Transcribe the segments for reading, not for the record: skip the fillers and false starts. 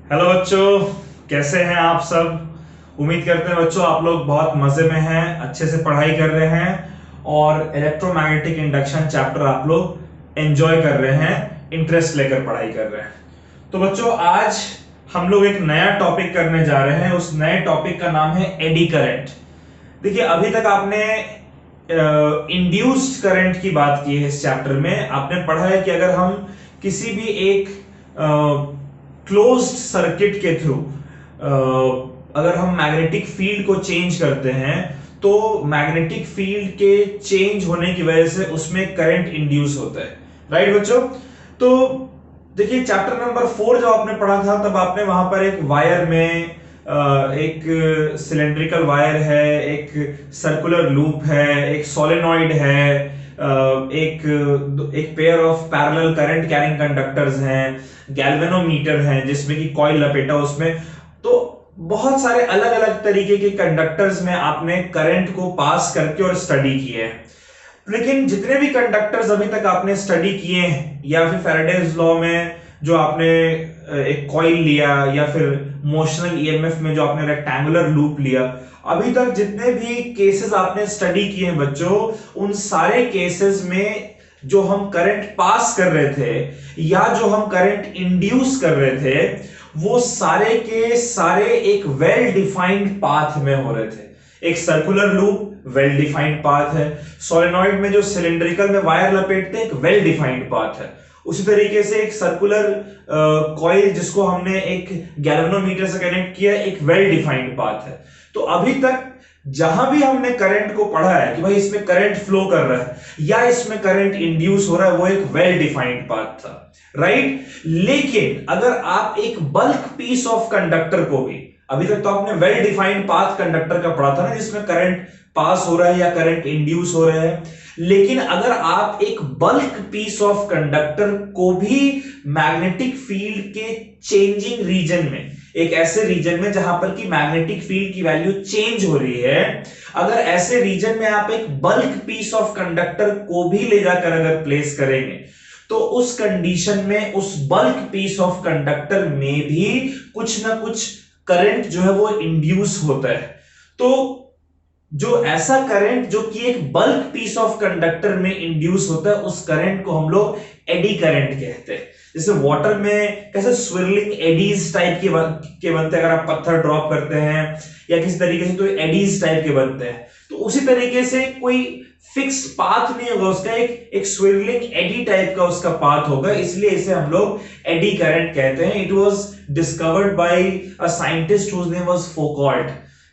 Hello बच्चों, कैसे हैं आप सब। उम्मीद करते हैं बच्चों आप लोग बहुत मजे में हैं, अच्छे से पढ़ाई कर रहे हैं और इलेक्ट्रोमैग्नेटिक इंडक्शन चैप्टर आप लोग एंजॉय कर रहे हैं, इंटरेस्ट लेकर पढ़ाई कर रहे हैं। तो बच्चों आज हम लोग एक नया टॉपिक करने जा रहे हैं। उस नए टॉपिक का नाम है एडी करंट। देखिए अभी तक आपने इंड्यूस्ड करंट की बात की है। इस चैप्टर में आपने पढ़ा है कि अगर हम किसी भी एक क्लोज्ड सर्किट के थ्रू अगर हम मैग्नेटिक फील्ड को चेंज करते हैं तो मैग्नेटिक फील्ड के चेंज होने की वजह से उसमें करंट इंड्यूस होता है। राइट बच्चों, तो देखिए चैप्टर नंबर 4 जब आपने पढ़ा था तब आपने वहां पर एक वायर में एक सिलेंड्रिकल वायर है, एक सर्कुलर लूप है, एक सोलेनॉइड है, एक एक pair of parallel current carrying conductors हैं, गैल्वेनोमीटर है जिसमें कि कॉइल लपेटा उसमें। तो बहुत सारे अलग अलग तरीके के कंडक्टर्स में आपने करंट को पास करके और स्टडी किए हैं। लेकिन जितने भी कंडक्टर्स अभी तक आपने स्टडी किए हैं या फिर फैराडेज लॉ में जो आपने एक कॉइल लिया या फिर मोशनल ईएमएफ में जो आपने रेक्टेंगुलर लूप लिया, अभी तक जितने भी केसेस आपने स्टडी किए हैं बच्चों, उन सारे केसेस में जो हम करंट पास कर रहे थे या जो हम करंट इंड्यूस कर रहे थे वो सारे के सारे एक वेल डिफाइंड पाथ में हो रहे थे। एक circular loop well defined path है, सोलेनॉइड में जो सिलिंड्रिकल में वायर लपेटते हैं एक वेल डिफाइंड पाथ है, उसी तरीके से एक सर्कुलर कॉइल जिसको हमने एक गैल्वेनोमीटर से कनेक्ट किया एक वेल डिफाइंड पाथ है। तो अभी तक जहां भी हमने करंट को पढ़ा है कि भाई इसमें करंट फ्लो कर रहा है या इसमें करंट इंड्यूस हो रहा है वो एक वेल डिफाइंड पाथ था। राइट, लेकिन अगर आप एक बल्क पीस ऑफ कंडक्टर को भी, अभी तक तो आपने वेल डिफाइंड पाथ कंडक्टर का पढ़ा था ना जिसमें करंट पास हो रहा है या करंट इंड्यूस हो रहा है, लेकिन अगर आप एक बल्क पीस ऑफ कंडक्टर को भी मैग्नेटिक फील्ड के चेंजिंग रीजन में, एक ऐसे रीजन में जहां पर कि मैग्नेटिक फील्ड की वैल्यू चेंज हो रही है, अगर ऐसे रीजन में आप एक बल्क पीस ऑफ कंडक्टर को भी ले जाकर अगर प्लेस करेंगे तो उस कंडीशन में उस बल्क पीस ऑफ कंडक्टर में भी कुछ ना कुछ करंट जो है वो इंड्यूस होता है। तो जो ऐसा करंट जो कि एक बल्क पीस ऑफ कंडक्टर में इंड्यूस होता है उस करंट को हम लोग एडी करंट कहते हैं। जैसे वाटर में कैसे स्विरलिंग एडीज टाइप के बनते हैं, अगर आप पत्थर ड्रॉप करते हैं या किसी तरीके से तो एडीज टाइप के बनते हैं, तो उसी तरीके से कोई फिक्स्ड पाथ नहीं होगा उसका, एक स्विरलिंग एडी टाइप का उसका पाथ होगा, इसलिए इसे हम लोग एडी करंट कहते हैं। It was discovered by a scientist whose name was Foucault.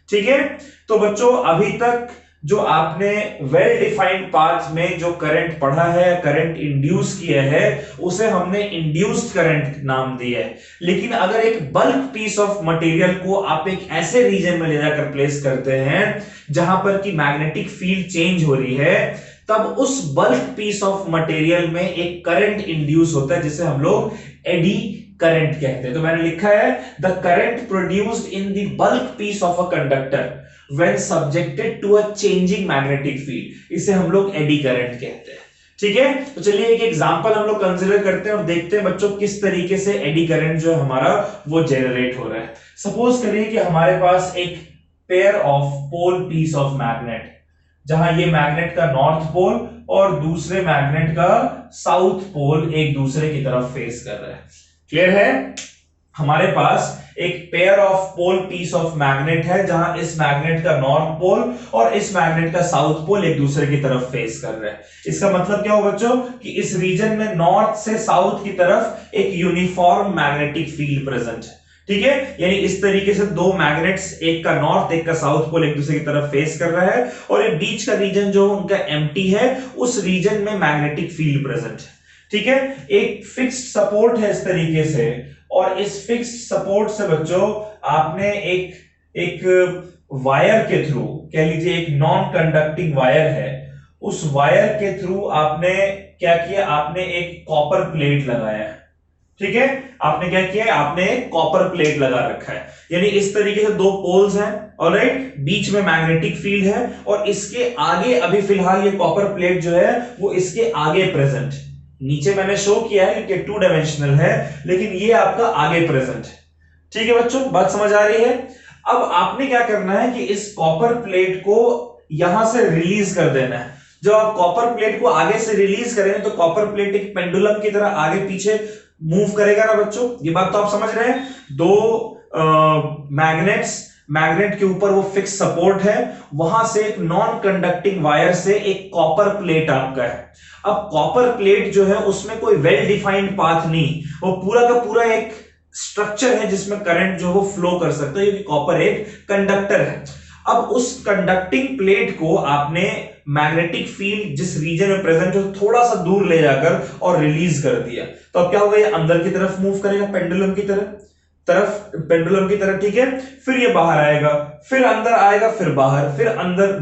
ठीक है, तो बच्चों अभी तक जो आपने वेल डिफाइंड पाथ में जो करंट पढ़ा है, करंट इंड्यूस किया है, उसे हमने इंड्यूस्ड करंट नाम दिया है। लेकिन अगर एक बल्क पीस ऑफ मटेरियल को आप एक ऐसे रीजन में ले जाकर प्लेस करते हैं जहां पर कि मैग्नेटिक फील्ड चेंज हो रही है, तब उस बल्क पीस ऑफ मटेरियल में एक करंट इंड्यूस होता है जिसे हम लोग एडी करंट कहते हैं। तो मैंने लिखा है the current produced in the bulk piece of a conductor when subjected to a changing magnetic field, इसे हम लोग एडी करंट कहते हैं। ठीक है, तो चलिए एक एग्जांपल हम लोग कंसीडर करते हैं और देखते हैं बच्चों किस तरीके से एडी करंट जो है हमारा वो जनरेट हो रहा है। सपोज करिए कि हमारे पास एक pair of pole piece of magnet, जहां ये मैग्नेट का नॉर्थ पोल और दूसरे मैग्नेट का साउथ पोल एक दूसरे की तरफ फेस कर रहे हैं। क्लियर है, हमारे पास एक pair of pole piece of magnet है जहां इस मैग्नेट का नॉर्थ पोल और इस मैग्नेट का साउथ पोल एक दूसरे की तरफ फेस कर रहे हैं। इसका मतलब क्या हो बच्चों कि इस रीजन में नॉर्थ से साउथ की तरफ एक यूनिफॉर्म मैग्नेटिक फील्ड प्रेजेंट है। ठीक है, यानी इस तरीके से दो मैग्नेट्स, एक का नॉर्थ एक का साउथ पोल एक दूसरे की तरफ फेस कर रहा है और ये बीच का रीजन जो उनका एम्प्टी है उस रीजन में मैग्नेटिक फील्ड प्रेजेंट है। ठीक है, एक फिक्स्ड सपोर्ट है इस तरीके से, और इस फिक्स्ड सपोर्ट से बच्चों आपने एक वायर के थ्रू, कह लीजिए एक नॉन कंडक्टिंग वायर है, उस वायर के थ्रू आपने क्या किया, आपने एक कॉपर प्लेट लगाया है। ठीक है, आपने क्या किया, आपने एक कॉपर प्लेट लगा रखा है, यानी इस तरीके से दो पोल्स हैं, ऑलराइट, बीच में मैग्नेटिक फील्ड है और इसके आगे अभी फिलहाल ये कॉपर प्लेट जो है वो इसके आगे प्रेजेंट है। नीचे मैंने शो किया है कि टू डायमेंशनल है लेकिन ये आपका आगे प्रेजेंट है। ठीक है बच्चों, बात समझ आ रही है। अब आपने क्या करना है कि इस कॉपर प्लेट को यहां से रिलीज कर देना है। जब आप कॉपर प्लेट को आगे से रिलीज करेंगे तो कॉपर प्लेट एक पेंडुलम की तरह आगे पीछे मूव करेगा ना बच्चों, ये बात तो आप समझ रहे हैं। दो मैग्नेट के ऊपर वो फिक्स सपोर्ट है, वहां से एक नॉन कंडक्टिंग वायर से एक कॉपर प्लेट आपका है। अब कॉपर प्लेट जो है उसमें कोई वेल डिफाइंड पाथ नहीं, वो पूरा का पूरा एक स्ट्रक्चर है जिसमें करंट जो वो फ्लो कर सकता है, क्योंकि कॉपर एक कंडक्टर है। अब उस कंडक्टिंग प्लेट को आपने मैग्नेटिक फील्ड जिस रीजन में प्रेजेंट है थोड़ा सा दूर ले जाकर और रिलीज कर दिया, तो अब क्या होगा, ये अंदर की तरफ मूव करेगा पेंडुलम की पेंडुलम की तरह, ठीक है। फिर ये बाहर आएगा, फिर अंदर आएगा, फिर बाहर, फिर अंदर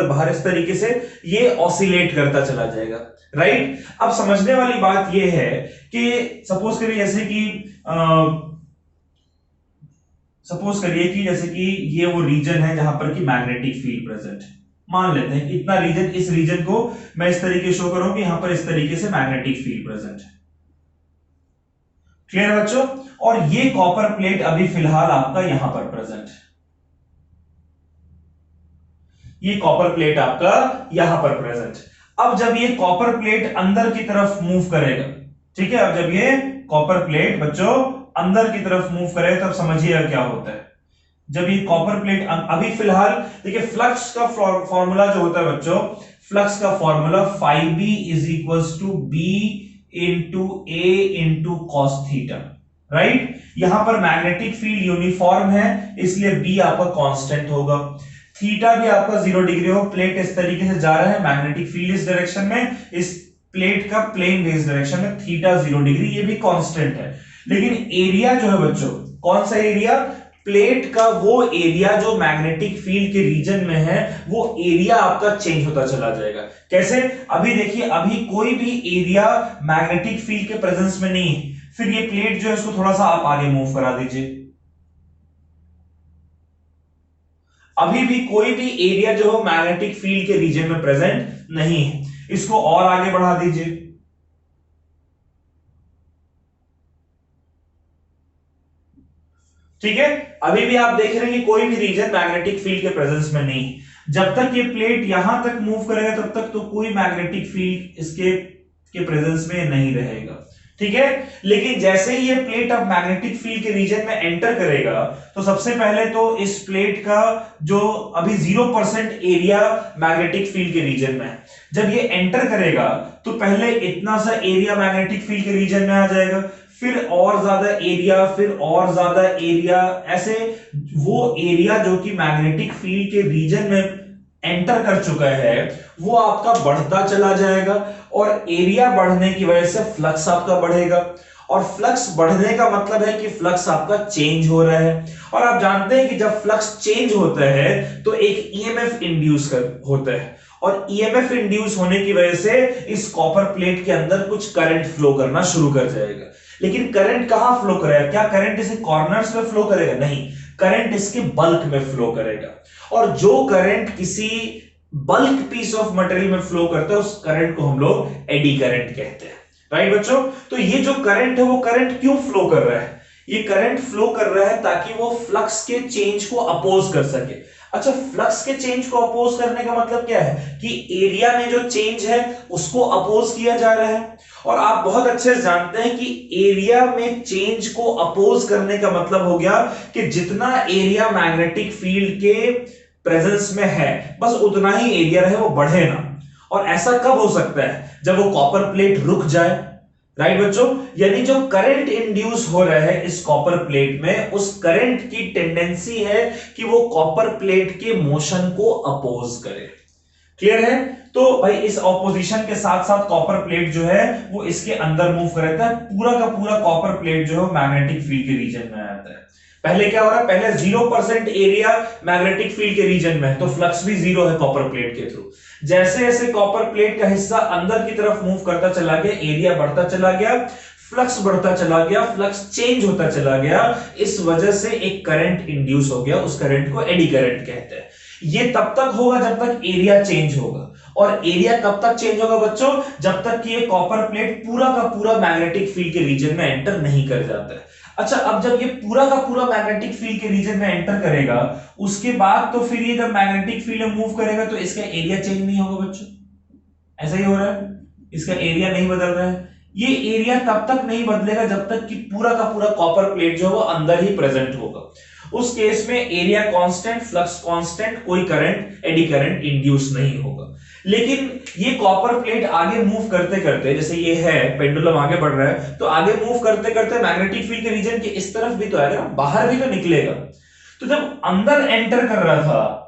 बाहर, इस तरीके से ये ऑसिलेट करता चला जाएगा, राइट। अब समझने वाली बात ये है कि सपोज करिए कि जैसे कि ये वो रीजन है जहां पर कि मैग्नेटिक फील्ड प्रेजेंट है। मान लेते हैं कि इतना रीजन, इस रीजन को मैं इस तरीके शो करूं कि यहां पर इस तरीके से मैग्नेटिक फील्ड प्रेजेंट है। क्लियर है बच्चों। और ये कॉपर प्लेट अभी फिलहाल आपका यहां पर प्रेजेंट है, ये कॉपर प्लेट आपका यहां पर प्रेजेंट है। अब जब ये कॉपर प्लेट अंदर की तरफ मूव करेगा, ठीक है, अब जब ये कॉपर प्लेट बच्चों अंदर की तरफ मूव करेगा तब समझिएगा क्या होता है। जब ये कॉपर प्लेट अभी फिलहाल देखिए, फ्लक्स का फॉर्मूला जो होता है बच्चों, फ्लक्स का formula phi b is equals to b into a into cos theta, right. यहां पर मैग्नेटिक फील्ड यूनिफॉर्म है इसलिए b आपका कांस्टेंट होगा, थीटा भी आपका 0 डिग्री हो, प्लेट इस तरीके से जा रहा है, मैग्नेटिक फील्ड इस डायरेक्शन में, इस प्लेट का प्लेन बेस डायरेक्शन में, थीटा 0 डिग्री, ये भी कांस्टेंट है। लेकिन एरिया जो है बच्चों, कौन सा एरिया, प्लेट का वो एरिया जो मैग्नेटिक फील्ड के रीजन में है, वो एरिया आपका चेंज होता चला जाएगा। कैसे, अभी देखिए, अभी कोई भी एरिया मैग्नेटिक फील्ड के प्रेजेंस में नहीं है, फिर ये प्लेट जो है इसको थोड़ा सा आप आगे मूव करा दीजिए, अभी भी कोई भी एरिया जो है मैग्नेटिक फील्ड के रीजन में प्रेजेंट नहीं है, इसको और आगे बढ़ा दीजिए, ठीक है। अभी भी आप देख रहे हैं कि कोई भी रीजन मैग्नेटिक फील्ड के प्रेजेंस में नहीं, जब तक ये प्लेट यहां तक मूव करेगा तब तक तो कोई मैग्नेटिक फील्ड इसके प्रेजेंस में नहीं रहेगा, ठीक है। लेकिन जैसे ही ये प्लेट अब मैग्नेटिक फील्ड के रीजन में एंटर करेगा तो सबसे पहले तो इस प्लेट का जो अभी 0% एरिया मैग्नेटिक फील्ड के रीजन में है, जब ये एंटर करेगा तो पहले इतना सा एरिया मैग्नेटिक फील्ड के रीजन में आ जाएगा, फिर और ज्यादा एरिया, फिर और ज्यादा एरिया, ऐसे वो एरिया जो कि मैग्नेटिक फील्ड के रीजन में एंटर कर चुका है वो आपका बढ़ता चला जाएगा, और एरिया बढ़ने की वजह से फ्लक्स आपका बढ़ेगा, और फ्लक्स बढ़ने का मतलब है कि फ्लक्स आपका चेंज हो रहा है। और आप जानते हैं कि जब फ्लक्स चेंज होता है तो एक ईएमएफ इंड्यूस होता है, और ईएमएफ इंड्यूस होने की वजह से इस कॉपर प्लेट के अंदर कुछ करंट फ्लो करना शुरू कर जाएगा। लेकिन करंट कहां फ्लो करेगा, क्या करंट इसे कॉर्नर्स में फ्लो करेगा, नहीं, करंट इसके बल्क में फ्लो करेगा, और जो करंट किसी बल्क पीस ऑफ मटेरियल में फ्लो करता है उस करंट को हम लोग एडी करंट कहते हैं, राइट बच्चों। तो ये जो करंट है वो करंट क्यों फ्लो कर रहा है, ये करंट फ्लो कर रहा है ताकि वो फ्लक्स के चेंज को अपोज कर सके। अच्छा, फ्लक्स के चेंज को अपोज करने का मतलब क्या है कि एरिया में जो चेंज है उसको अपोज किया जा रहा है, और आप बहुत अच्छे से जानते हैं कि एरिया में चेंज को अपोज करने का मतलब हो गया कि जितना एरिया मैग्नेटिक फील्ड के प्रेजेंस में है बस उतना ही एरिया रहे, वो बढ़े ना। और ऐसा कब हो सकता है, जब वो कॉपर प्लेट रुक जाए, राइट बच्चों। यानी जो करंट इंड्यूस हो रहा है इस कॉपर प्लेट में, उस करंट की टेंडेंसी है कि वो कॉपर प्लेट के मोशन को अपोज करे। क्लियर है। तो भाई इस ऑपोजिशन के साथ साथ कॉपर प्लेट जो है वो इसके अंदर मूव करता है, पूरा का पूरा कॉपर प्लेट जो है मैग्नेटिक फील्ड के रीजन में आता है। पहले क्या हो रहा है, पहले 0% एरिया मैग्नेटिक फील्ड के रीजन में है तो फ्लक्स भी 0 है कॉपर प्लेट के थ्रू। जैसे जैसे कॉपर प्लेट का हिस्सा अंदर की तरफ मूव करता चला गया, एरिया बढ़ता चला गया, फ्लक्स बढ़ता चला गया, फ्लक्स चेंज होता चला गया, इस वजह से एक करंट इंड्यूस हो गया, उस करंट को एडी करंट कहते हैं। ये तब तक होगा जब तक एरिया चेंज होगा, और एरिया कब तक चेंज होगा बच्चों, जब तक कि ये कॉपर प्लेट पूरा का पूरा मैग्नेटिक फील्ड के रीजन में एंटर नहीं कर जाता है। अच्छा, अब जब ये पूरा का पूरा मैग्नेटिक फील्ड के रीजन में एंटर करेगा, उसके बाद तो फिर ये जब मैग्नेटिक फील्ड में मूव करेगा तो इसका एरिया चेंज नहीं होगा बच्चों, ऐसा ही हो रहा है, इसका एरिया नहीं बदल रहा है। ये एरिया तब तक नहीं बदलेगा जब तक कि पूरा का पूरा कॉपर प्लेट जो है वो अंदर ही प्रेजेंट होगा। उस केस में एरिया कांस्टेंट, फ्लक्स कांस्टेंट, कोई करंट, एडी करंट इंड्यूस नहीं होगा। लेकिन ये कॉपर प्लेट आगे मूव करते करते, जैसे ये है पेंडुलम आगे बढ़ रहा है, तो आगे मूव करते करते मैग्नेटिक फील्ड के रीजन के इस तरफ भी तो आएगा ना, बाहर भी तो निकलेगा। तो जब अंदर एंटर कर रहा था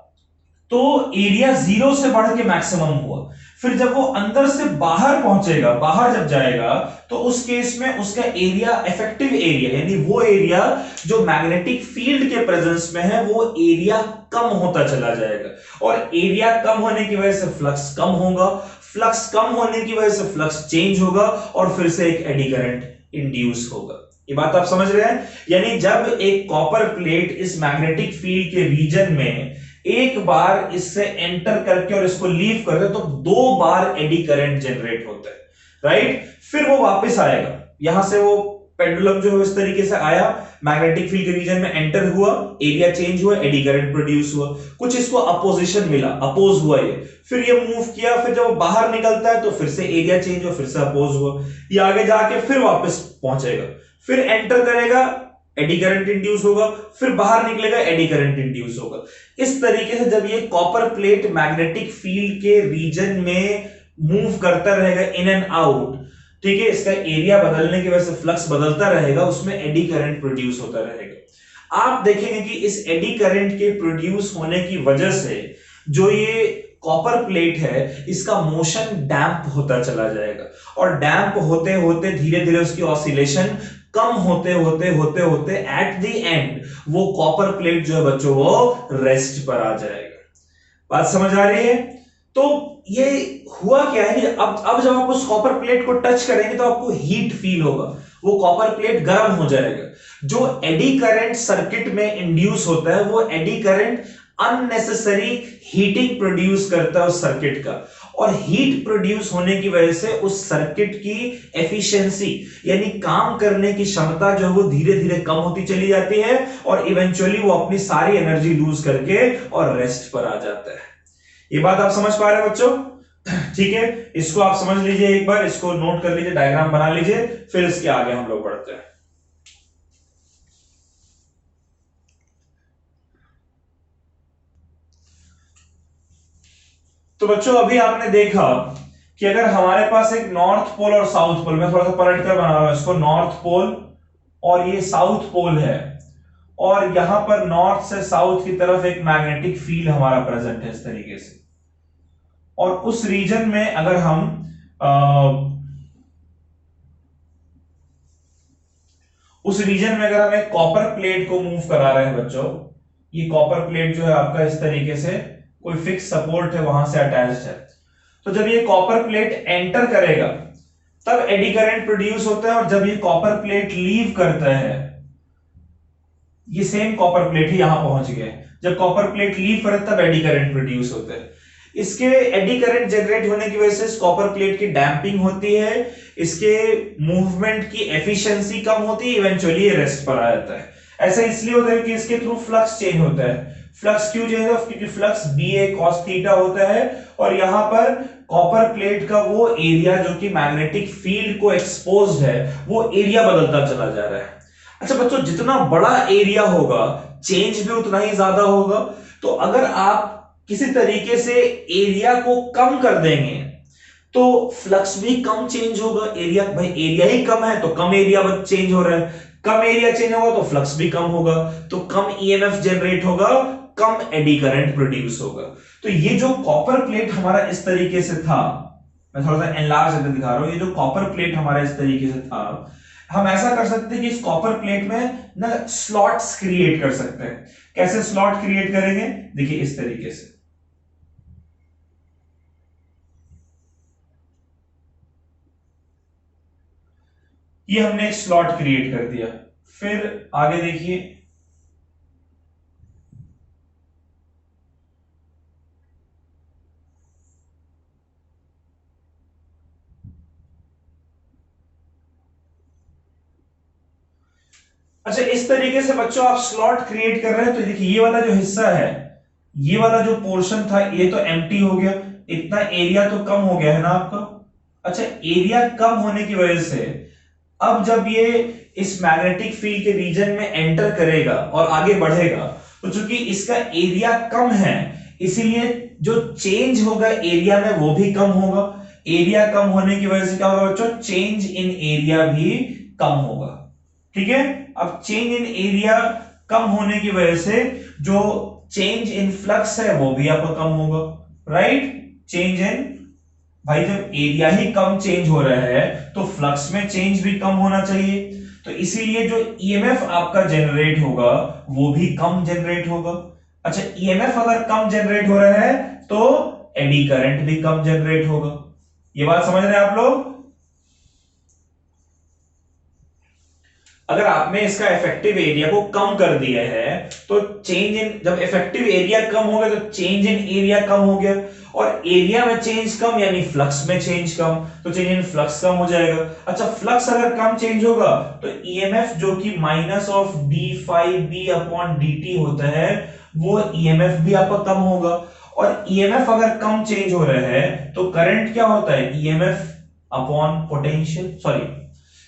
तो एरिया 0 से बढ़ के मैक्सिमम हुआ, फिर जब वो अंदर से बाहर पहुंचेगा, बाहर जब जाएगा, तो उस केस में उसका एरिया, इफेक्टिव एरिया, यानी वो एरिया जो मैग्नेटिक फील्ड के प्रेजेंस में है, वो एरिया कम होता चला जाएगा। और एरिया कम होने की वजह से फ्लक्स कम होगा, फ्लक्स कम होने की वजह से फ्लक्स चेंज होगा, और फिर से एक एडी करंट इंड्यूस होगा। ये बात आप समझ रहे हैं? यानी जब एक कॉपर प्लेट इस मैग्नेटिक फील्ड के रीजन में एक बार इससे एंटर करके और इसको लीव कर दे, तो 2 बार एडी करंट जनरेट होता है, राइट? फिर वो वापस आएगा, यहां से वो पेंडुलम जो है इस तरीके से आया, मैग्नेटिक फील्ड के रीजन में एंटर हुआ, एरिया चेंज हुआ, एडी करंट प्रोड्यूस हुआ, कुछ इसको अपोजिशन मिला, अपोज हुआ ये, फिर ये मूव किया, फिर जब वो बाहर निकलता है तो फिर से एरिया चेंज हुआ, फिर से अपोज हुआ, ये आगे जाके फिर वापस पहुंचेगा, फिर एंटर करेगा, एडी करंट इंड्यूस होगा, फिर बाहर निकलेगा, एडी करंट इंड्यूस होगा। इस तरीके से जब ये कॉपर प्लेट मैग्नेटिक फील्ड के रीजन में मूव करता रहेगा इन एंड आउट, ठीक है, इसका एरिया बदलने की वजह से फ्लक्स बदलता रहेगा, उसमें एडी करंट प्रोड्यूस होता रहेगा। आप देखेंगे कि इस एडी करंट के प्रोड्यूस होने की वजह से जो ये कॉपर प्लेट है, इसका मोशन डैम्प होता चला जाएगा, और डैम्प होते होते धीरे धीरे उसकी ऑसिलेशन कम होते होते होते होते एट द एंड वो कॉपर प्लेट जो है बच्चों वो रेस्ट पर आ जाएगा। बात समझ आ रही है? तो ये हुआ क्या है कि अब जब आप उस कॉपर प्लेट को टच करेंगे तो आपको हीट फील होगा, वो कॉपर प्लेट गर्म हो जाएगा। जो एडी करंट सर्किट में इंड्यूस होता है, वो eddy current unnecessary heating produce करता है उस सर्किट का, और हीट प्रोड्यूस होने की वजह से उस सर्किट की एफिशिएंसी, यानी काम करने की क्षमता जो है वो धीरे धीरे कम होती चली जाती है, और इवेंचुअली वो अपनी सारी एनर्जी लूज करके और रेस्ट पर आ जाता है। ये बात आप समझ पा रहे हैं बच्चों? ठीक है, इसको आप समझ लीजिए, एक बार इसको नोट कर लीजिए, डायग्राम बना लीजिए, फिर इसके आगे हम लोग बढ़ते हैं। तो बच्चों अभी आपने देखा कि अगर हमारे पास एक नॉर्थ पोल और साउथ पोल, मैं थोड़ा सा पलट कर बना रहा हूं इसको, नॉर्थ पोल और ये साउथ पोल है, और यहां पर नॉर्थ से साउथ की तरफ एक मैग्नेटिक फील्ड हमारा प्रेजेंट है इस तरीके से, और उस रीजन में अगर हम उस रीजन में अगर हम एक कॉपर प्लेट को मूव करा रहे हैं बच्चों, ये कॉपर प्लेट जो है आपका इस तरीके से कोई फिक्स सपोर्ट है वहां से अटैच्ड है, तो जब ये कॉपर प्लेट एंटर करेगा तब एडी करंट प्रोड्यूस होता है, और जब ये कॉपर प्लेट लीव करता है, ये सेम कॉपर प्लेट ही यहां पहुंच गए, जब कॉपर प्लेट लीव करे तब एडी करंट प्रोड्यूस होता है। इसके एडी करंट जनरेट होने की वजह से इस कॉपर प्लेट की डैंपिंग होती है, इसके मूवमेंट की एफिशिएंसी कम होती है, इवेंचुअली ये रेस्ट पर आ जाता है। ऐसा इसलिए होता है कि इसके थ्रू फ्लक्स चेंज होता है। फ्लक्स क्यों चेंज होता है? क्योंकि फ्लक्स BA cos थीटा होता है, और यहां पर कॉपर प्लेट का वो एरिया जो कि मैग्नेटिक फील्ड को एक्सपोज्ड है, वो एरिया बदलता चला जा रहा है। अच्छा बच्चों, जितना बड़ा एरिया होगा चेंज भी उतना ही ज्यादा होगा, तो अगर आप किसी तरीके से एरिया को कम कर देंगे तो फ्लक्स भी कम चेंज होगा। एरिया, भाई एरिया ही कम है तो कम एरिया चेंज हो रहा है, कम एरिया चेंज होगा तो फ्लक्स भी कम होगा, तो कम ईएमएफ जनरेट होगा, कम एडी करंट प्रोड्यूस होगा। तो ये जो कॉपर प्लेट हमारा इस तरीके से था, मैं थोड़ा सा एनलार्ज करके दिखा रहा हूं, ये जो कॉपर प्लेट हमारा इस तरीके से था, हम ऐसा कर सकते हैं कि इस कॉपर प्लेट में ना स्लॉट्स क्रिएट कर सकते हैं। कैसे स्लॉट क्रिएट करेंगे? देखिए इस तरीके से, ये हमने एक स्लॉट क्रिएट कर दिया। फिर आगे देखिए, अच्छा, इस तरीके से बच्चों आप स्लॉट क्रिएट कर रहे हैं तो देखिए ये वाला जो हिस्सा है, ये वाला जो पोर्शन था ये तो एम्प्टी हो गया, इतना एरिया तो कम हो गया है ना आपका। अच्छा, एरिया कम होने की वजह से अब जब ये इस मैग्नेटिक फील्ड के रीजन में एंटर करेगा और आगे बढ़ेगा, तो चूंकि इसका एरिया कम है इसीलिए जो चेंज होगा एरिया में वो भी कम होगा। एरिया कम होने की वजह से क्या होगा बच्चों, चेंज इन एरिया भी कम होगा। ठीक है, अब चेंज इन एरिया कम होने की वजह से जो चेंज इन फ्लक्स है वो भी आपका कम होगा, राइट। चेंज इन, भाई जब एरिया ही कम चेंज हो रहा है तो फ्लक्स में चेंज भी कम होना चाहिए, तो इसीलिए जो ईएमएफ आपका जनरेट होगा वो भी कम जनरेट होगा। अच्छा, ईएमएफ अगर कम जनरेट हो रहा है तो एडी करंट भी कम जनरेट होगा। ये बात समझ रहे हैं आप लोग। अगर आपने इसका इफेक्टिव एरिया को कम कर दिया है तो चेंज इन, जब इफेक्टिव एरिया कम हो गया तो चेंज इन एरिया कम हो गया, और एरिया में चेंज कम यानी फ्लक्स में चेंज कम, तो चेंज इन फ्लक्स कम हो जाएगा। अच्छा, फ्लक्स अगर कम चेंज होगा तो ईएमएफ जो कि minus of D phi B upon D होता है वो ईएमएफ भी आपका कम होगा। और ईएमएफ अगर कम चेंज हो रहा है तो करंट क्या होता है, EMF upon potential, sorry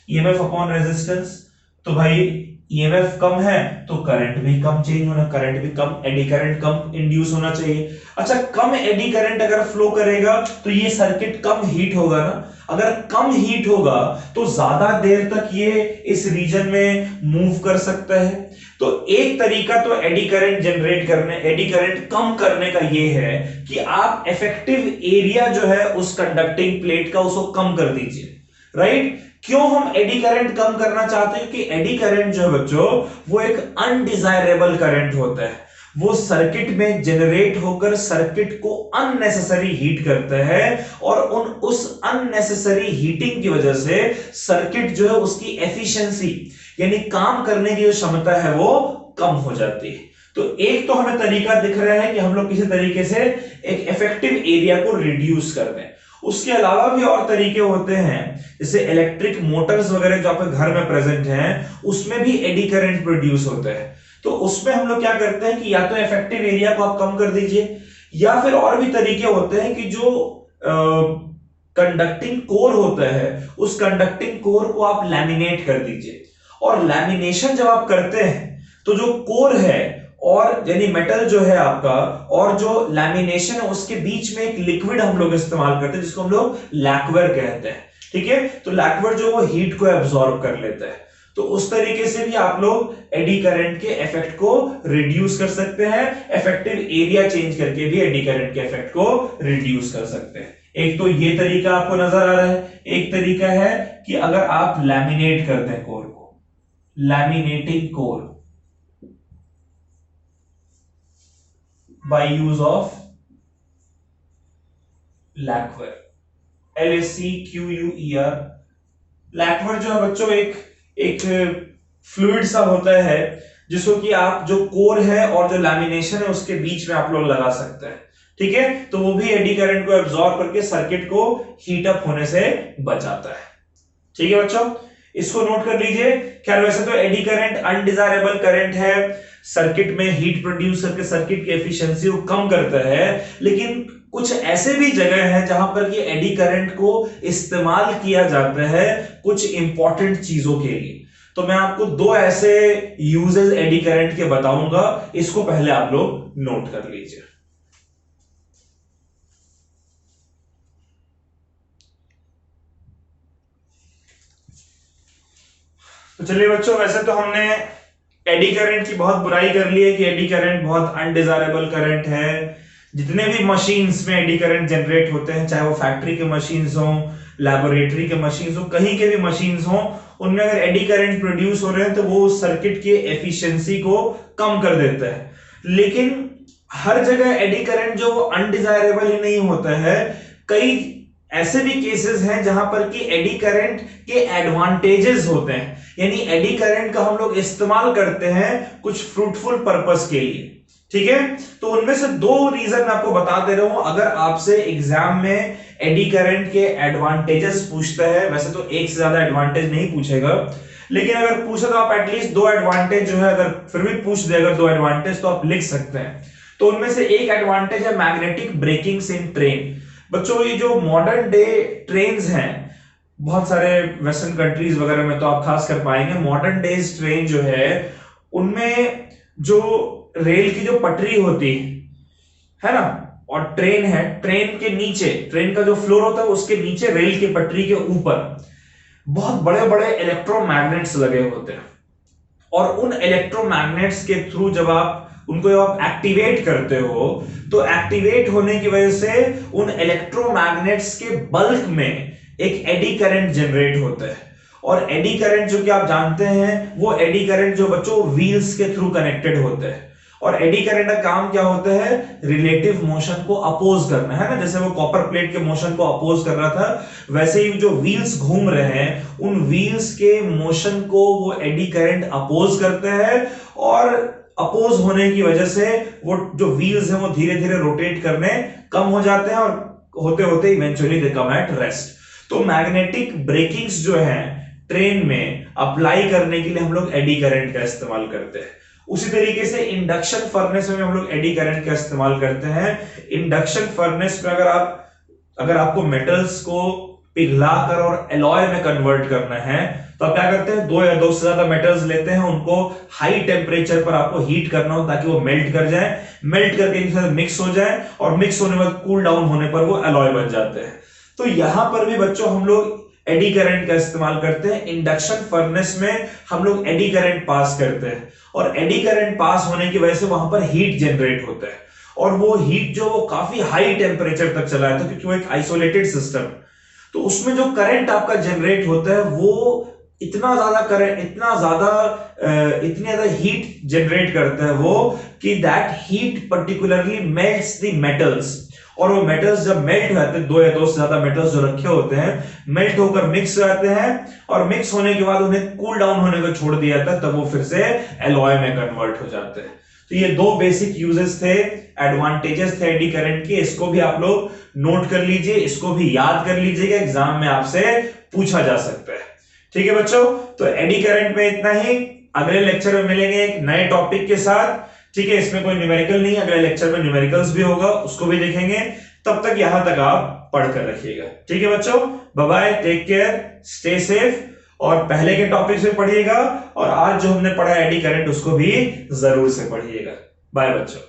EMF upon resistance. तो भाई ईएमएफ कम है तो करंट भी कम चेंज होना, करंट भी कम, एडी करंट कम इंड्यूस होना चाहिए। अच्छा, कम एडी करंट अगर फ्लो करेगा तो ये सर्किट कम हीट होगा ना, अगर कम हीट होगा तो ज्यादा देर तक ये इस रीजन में मूव कर सकता है। तो एक तरीका तो एडी करंट जनरेट करने, एडी करंट कम करने का ये है कि आप इफेक्टिव एरिया जो है उस कंडक्टिंग प्लेट का उसको कम कर दीजिए, राइट। क्यों हम एडी करंट कम करना चाहते हैं, कि एडी करंट जो है बच्चों वो एक अनडिजायरेबल करंट होता है, वो सर्किट में जनरेट होकर सर्किट को अननेसेसरी हीट करता है, और उस अननेसेसरी हीटिंग की वजह से सर्किट जो है उसकी एफिशिएंसी यानी काम करने की जो क्षमता है वो कम हो जाती है। तो एक तो हमें तरीका दिख रहा है कि हम लोग किसी तरीके से एक इफेक्टिव एरिया को रिड्यूस कर दें। उसके अलावा भी और तरीके होते हैं, जैसे इलेक्ट्रिक मोटर्स वगैरह जो आपके घर में प्रेजेंट हैं उसमें भी एडी करंट प्रोड्यूस होता है। तो उसमें हम लोग क्या करते हैं कि या तो इफेक्टिव एरिया को आप कम कर दीजिए, या फिर और भी तरीके होते हैं कि जो कंडक्टिंग कोर होता है उस कंडक्टिंग कोर को आप लैमिनेट कर दीजिए। और लैमिनेशन जब आप करते हैं तो जो कोर है और यानी मेटल जो है आपका और जो लैमिनेशन है उसके बीच में एक लिक्विड हम लोग इस्तेमाल करते हैं जिसको हम लोग लैक्वेर कहते हैं। ठीक है, तो लैक्वेर जो वो हीट को एब्जॉर्ब कर लेता है। तो उस तरीके से भी आप लोग एडी करंट के इफेक्ट को रिड्यूस कर सकते हैं, इफेक्टिव एरिया चेंज करके भी एडी करंट के इफेक्ट को रिड्यूस कर सकते हैं। एक तो ये तरीका आपको नजर आ रहा है, एक तरीका है कि अगर आप लैमिनेट करते हैं कोर को, laminating core by use of lacquer, LACQUER। लैक्वेर जो है बच्चों एक फ्लूइड सा होता है जिसको कि आप जो कोर है और जो लैमिनेशन है उसके बीच में आप लोग लगा सकते हैं। ठीक है, तो वो भी एडी करंट को एब्जॉर्ब करके सर्किट को हीट अप होने से बचाता है। ठीक है बच्चों, इसको नोट कर लीजिए। खैर वैसे तो एडी करंट अनडिजायरेबल करंट है, सर्किट में हीट प्रोड्यूस करके सर्किट की एफिशिएंसी को कम करता है, लेकिन कुछ ऐसे भी जगह हैं जहां पर ये एडी करंट को इस्तेमाल किया जाता है कुछ इंपॉर्टेंट चीजों के लिए। तो मैं आपको दो ऐसे यूजेस एडी करंट के बताऊंगा, इसको पहले आप लोग नोट कर लीजिए। तो चलिए बच्चों, वैसे तो हमने एडी करंट की बहुत बुराई कर ली है कि एडी करंट बहुत अनडिजायरेबल करंट है। जितने भी मशीन्स में एडी करंट जनरेट होते हैं, चाहे वो फैक्ट्री के मशीन्स हो, लैबोरेटरी के मशीन्स हो, कहीं के भी मशीन्स हो, उनमें अगर एडी करंट प्रोड्यूस हो रहे हैं तो वो सर्किट की एफिशिएंसी को कम कर देता है। लेकिन हर जगह एडी करंट जो अनडिजायरेबल ही नहीं होता है, कई ऐसे भी केसेस हैं जहां पर कि एडी करंट के एडवांटेजेस होते हैं, यानी एडी करंट का हम लोग इस्तेमाल करते हैं कुछ फ्रूटफुल पर्पस के लिए। ठीक है, तो उनमें से दो रीजन मैं आपको बता दे रहा हूं। अगर आपसे एग्जाम में एडी करंट के एडवांटेजेस पूछता है, वैसे तो एक से ज्यादा एडवांटेज नहीं पूछेगा, लेकिन अगर पूछे तो आप एटलीस्ट दो एडवांटेज जो है, अगर फिर भी पूछ दे अगर दो एडवांटेज तो आप लिख सकते हैं। तो उनमें से एक एडवांटेज है मैग्नेटिक ब्रेकिंग्स इन ट्रेन। बच्चों ये जो मॉडर्न डे ट्रेन्स हैं, बहुत सारे वेस्टर्न कंट्रीज वगैरह में तो आप खास कर पाएंगे, मॉडर्न डेज ट्रेन जो है उनमें जो रेल की जो पटरी होती है ना, और ट्रेन है, ट्रेन के नीचे, ट्रेन का जो फ्लोर होता है उसके नीचे रेल की पटरी के ऊपर बहुत बड़े बड़े इलेक्ट्रोमैग्नेट्स लगे होते हैं। और उन इलेक्ट्रोमैग्नेट्स के थ्रू जब आप एक्टिवेट करते हो तो एक्टिवेट होने की वजह से उन इलेक्ट्रोमैग्नेट्स के बल्क में एक एडी करंट जनरेट होता है। और एडी करंट जो कि आप जानते हैं, वो एडी करंट जो बच्चों व्हील्स के थ्रू कनेक्टेड होते हैं। और एडी करंट का काम क्या होता है, रिलेटिव मोशन को अपोज करना है ना, जैसे वो कॉपर प्लेट के मोशन को अपोज कर रहा था, वैसे ही जो व्हील्स घूम रहे हैं उन व्हील्स के मोशन को वो एडी करंट अपोज करते हैं। और अपोज होने की वजह से वो जो व्हील्स हैं वो धीरे धीरे रोटेट करने कम हो जाते हैं, और होते होते eventually they come at rest. तो मैग्नेटिक ब्रेकिंग्स जो है ट्रेन में अप्लाई करने के लिए हम लोग एडी करंट का इस्तेमाल करते हैं। उसी तरीके से इंडक्शन फर्नेस में हम लोग एडी करंट का इस्तेमाल करते हैं। इंडक्शन फर्नेस में अगर आपको मेटल्स को पिघलाकर और एलॉय में कन्वर्ट करना है तो आप क्या करते हैं, दो या दो से ज्यादा मेटल्स लेते हैं, उनको हाई टेम्परेचर पर आपको हीट करना हो ताकि वो मेल्ट कर जाए, मेल्ट करके इनके साथ मिक्स हो जाए, और मिक्स होने के बाद कूल डाउन होने पर वो एलॉय बन जाते हैं। तो यहां पर भी बच्चों हम लोग एडी करंट का इस्तेमाल करते हैं। इंडक्शन फर्नेस में हम लोग एडी करंट पास करते हैं, और एडी करंट पास होने की वजह से वहां पर हीट जनरेट होता है, और वो हीट जो वो काफी हाई टेम्परेचर तक चला जाता है क्योंकि वो एक आइसोलेटेड सिस्टम। तो उसमें जो करंट आपका जनरेट होता है वो इतना ज्यादा करंट, इतनी ज्यादा हीट जनरेट करता है वो, कि that heat particularly melts the metals. और वो मेटल्स जब मेल्ट हो जाते हैं, दो या दो से ज्यादा मेटल्स जो रखे होते हैं मेल्ट होकर मिक्स हो जाते हैं, और मिक्स होने के बाद उन्हें कूल डाउन होने को छोड़ दिया जाता है, तब वो फिर से एलॉय में कन्वर्ट हो जाते हैं। तो ये दो बेसिक यूजेस थे, एडवांटेजेस थे एडी करंट के। इसको भी आप लोग नोट कर लीजिए, इसको भी याद कर लीजिएगा, एग्जाम में आपसे पूछा जा सकता है। ठीक है बच्चों, तो एडी करंट में इतना ही। अगले लेक्चर में मिलेंगे एक नए टॉपिक के साथ। ठीक है, इसमें कोई न्यूमेरिकल नहीं, अगले लेक्चर में न्यूमेरिकल्स भी होगा, उसको भी देखेंगे। तब तक यहां तक आप पढ़कर रखिएगा। ठीक है बच्चों, bye bye, take care, stay safe. और पहले के टॉपिक से पढ़िएगा, और आज जो हमने पढ़ा एडी करंट उसको भी जरूर से पढ़िएगा। बाय बच्चों।